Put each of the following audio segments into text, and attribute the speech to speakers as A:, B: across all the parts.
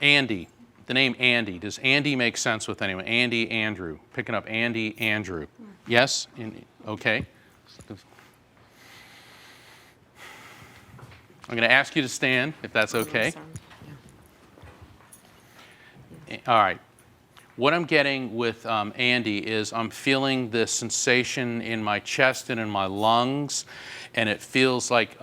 A: Andy. The name Andy. Does Andy make sense with anyone? Andy, Andrew. Picking up Andy, Andrew. Yes? Okay. I'm going to ask you to stand, if that's okay. All right. What I'm getting with Andy is I'm feeling this sensation in my chest and in my lungs, and it feels like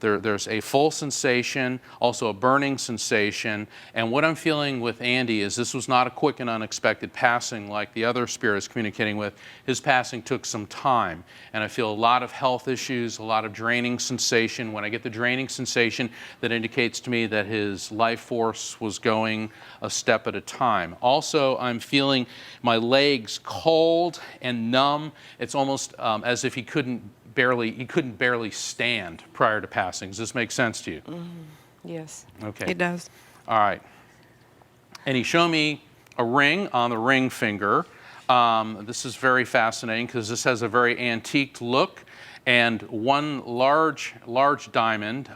A: there's a full sensation, also a burning sensation. And what I'm feeling with Andy is this was not a quick and unexpected passing like the other spirit is communicating with. His passing took some time. And I feel a lot of health issues, a lot of draining sensation. When I get the draining sensation, that indicates to me that his life force was going a step at a time. Also, I'm feeling my legs cold and numb. It's almost as if he couldn't barely stand prior to passing. Does this make sense to you?
B: Yes.
A: Okay.
B: It does.
A: All right. And he showed me a ring on the ring finger. This is very fascinating because this has a very antiqued look, and one large diamond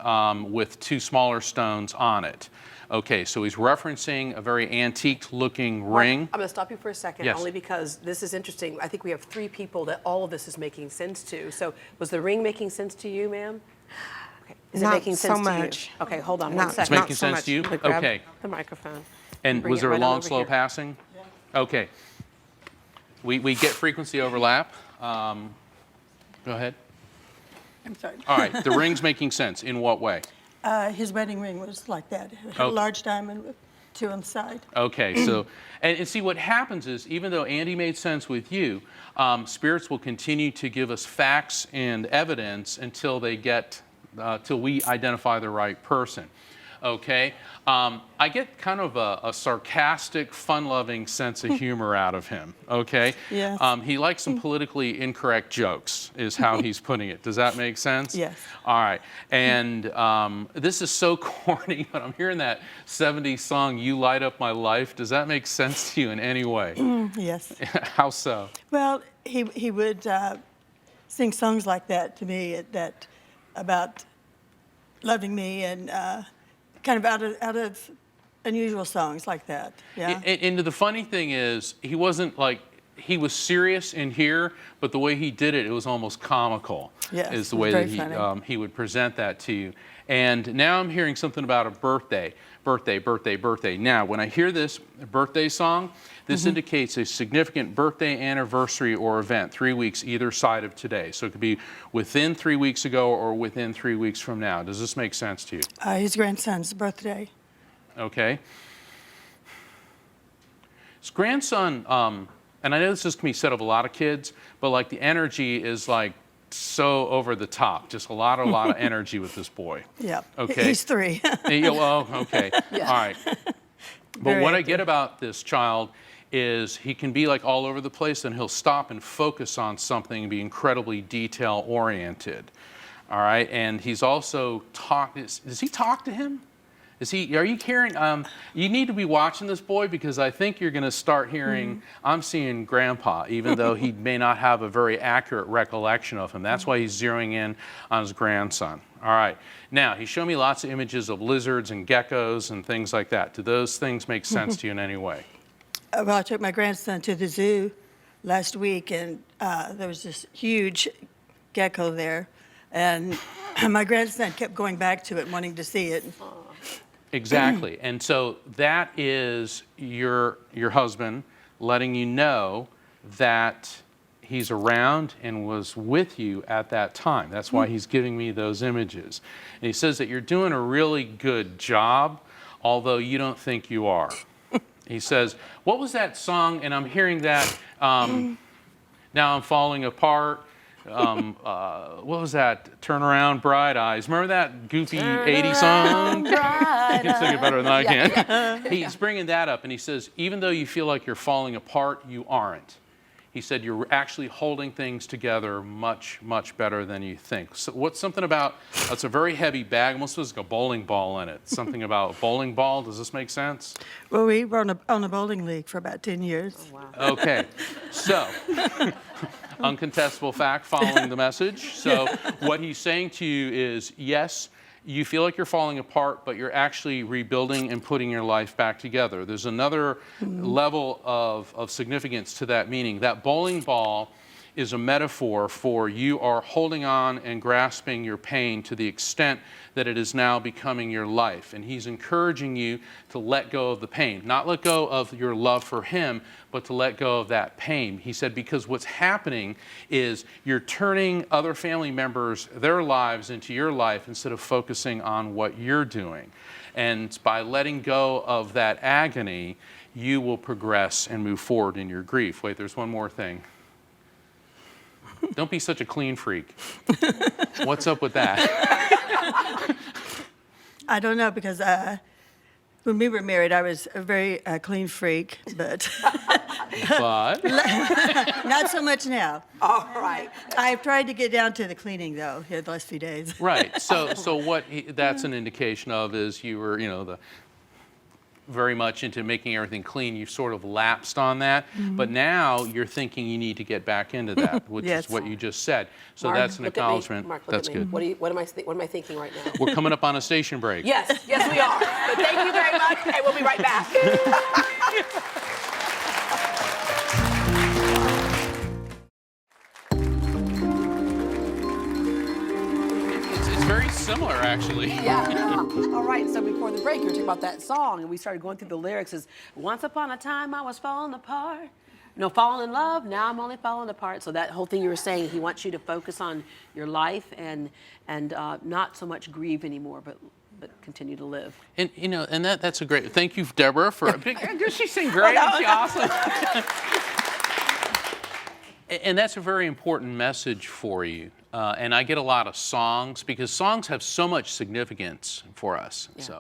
A: with two smaller stones on it. Okay, so he's referencing a very antique-looking ring.
C: I'm going to stop you for a second,
A: Yes.
C: only because this is interesting. I think we have 3 people that all of this is making sense to. So was the ring making sense to you, ma'am? Okay. Is it
B: Not
C: making sense
B: so
C: to
B: much.
C: you? Okay, hold on
B: Not-
C: one
A: It's
C: second.
A: making
B: Not so
A: sense
B: much.
A: to you?
B: But grab
A: Okay.
C: The microphone.
A: And
C: Bring
A: was
C: it
A: there a
C: right on
A: long,
C: over
A: slow
C: here.
A: passing? Yeah. Okay. We get frequency overlap. Go ahead.
D: I'm sorry.
A: All right. The ring's making sense. In what way?
D: His wedding ring was like that. It had
A: Oh.
D: a large diamond with 2 on the side.
A: Okay, so, and see what happens is, even though Andy made sense with you, spirits will continue to give us facts and evidence until they get, till we identify the right person. Okay, I get kind of a sarcastic, fun-loving sense of humor out of him. Okay,
D: Yes.
A: He likes some politically incorrect jokes, is how he's putting it. Does that make sense?
D: Yes.
A: All right, and this is so corny, but I'm hearing that '70s song, "You Light Up My Life." Does that make sense to you in any way?
D: Yes.
A: How so?
D: Well, he would sing songs like that to me that about loving me and kind of out of unusual songs like that. Yeah.
A: And the funny thing is, he wasn't like, he was serious in here, but the way he did it, it was almost comical.
D: Yes,
A: Is the
D: it was
A: way that
D: very funny.
A: he would present that to you. And now I'm hearing something about a birthday. Now, when I hear this birthday song, this indicates a significant birthday, anniversary, or event, 3 weeks either side of today. So it could be within 3 weeks ago or within 3 weeks from now. Does this make sense to you?
D: His grandson's birthday.
A: Okay. His grandson, and I know this can be said of a lot of kids, but like the energy is like so over the top, just a lot of energy with this boy.
D: Yeah.
A: Okay.
D: He's 3.
A: Oh, okay. All right. But
D: Very
A: what I
D: active.
A: get about this child is he can be like all over the place, and he'll stop and focus on something and be incredibly detail oriented. All right. And he's also does he talk to him? Are you hearing, you need to be watching this boy, because I think you're going to start hearing, I'm seeing Grandpa, even though he may not have a very accurate recollection of him. That's why he's zeroing in on his grandson. All right. Now, he showed me lots of images of lizards and geckos and things like that. Do those things make sense to you in any way?
D: Well, I took my grandson to the zoo last week, and there was this huge gecko there, and my grandson kept going back to it, wanting to see it.
A: Exactly. And so that is your husband letting you know that he's around and was with you at that time. That's why he's giving me those images. And he says that you're doing a really good job, although you don't think you are. He says, what was that song? And I'm hearing that, Now I'm Falling Apart. What was that? Turn Around, Bright Eyes. Remember that goofy 80s song? You can sing it better than I can. He's bringing that up, and he says, even though you feel like you're falling apart, you aren't. He said you're actually holding things together much, much better than you think. So what's something about, it's a very heavy bag, almost feels like a bowling ball in it. Something about a bowling ball, does this make sense?
D: Well, we were on a bowling league for about 10 years.
C: Oh, wow.
A: Okay, so, uncontestable fact following the message. So what he's saying to you is, yes, you feel like you're falling apart, but you're actually rebuilding and putting your life back together. There's another level of significance to that meaning. That bowling ball is a metaphor for you are holding on and grasping your pain to the extent that it is now becoming your life. And he's encouraging you to let go of the pain, not let go of your love for him, but to let go of that pain. He said, because what's happening is you're turning other family members, their lives into your life instead of focusing on what you're doing. And by letting go of that agony, you will progress and move forward in your grief. Wait, there's one more thing. Don't be such a clean freak. What's up with that?
D: I don't know, because when we were married, I was a very clean freak, but
A: But
D: not so much now.
C: All right.
D: I've tried to get down to the cleaning, though, here the last few days.
A: right. So what that's an indication of is you were, very much into making everything clean. You've sort of lapsed on that, but now you're thinking you need to get back into that, which
D: Yes.
A: is what you just said. So
C: Mark,
A: that's an
C: look at me.
A: acknowledgement.
C: Mark, look
A: That's
C: at me.
A: good.
C: What am I thinking right now?
A: We're coming up on a station break.
C: Yes, we are. But thank you very much, and we'll be right back.
A: It's very similar, actually.
C: Yeah. All right. So before the break, you were talking about that song, and we started going through the lyrics. Is once upon a time I was falling apart. No, falling in love. Now I'm only falling apart. So that whole thing you were saying, he wants you to focus on your life and not so much grieve anymore, but continue to live.
A: And and that's a great. Thank you, Deborah, for. She sang great. She awesome. And that's a very important message for you. And I get a lot of songs because songs have so much significance for us.
C: Yeah.
A: So.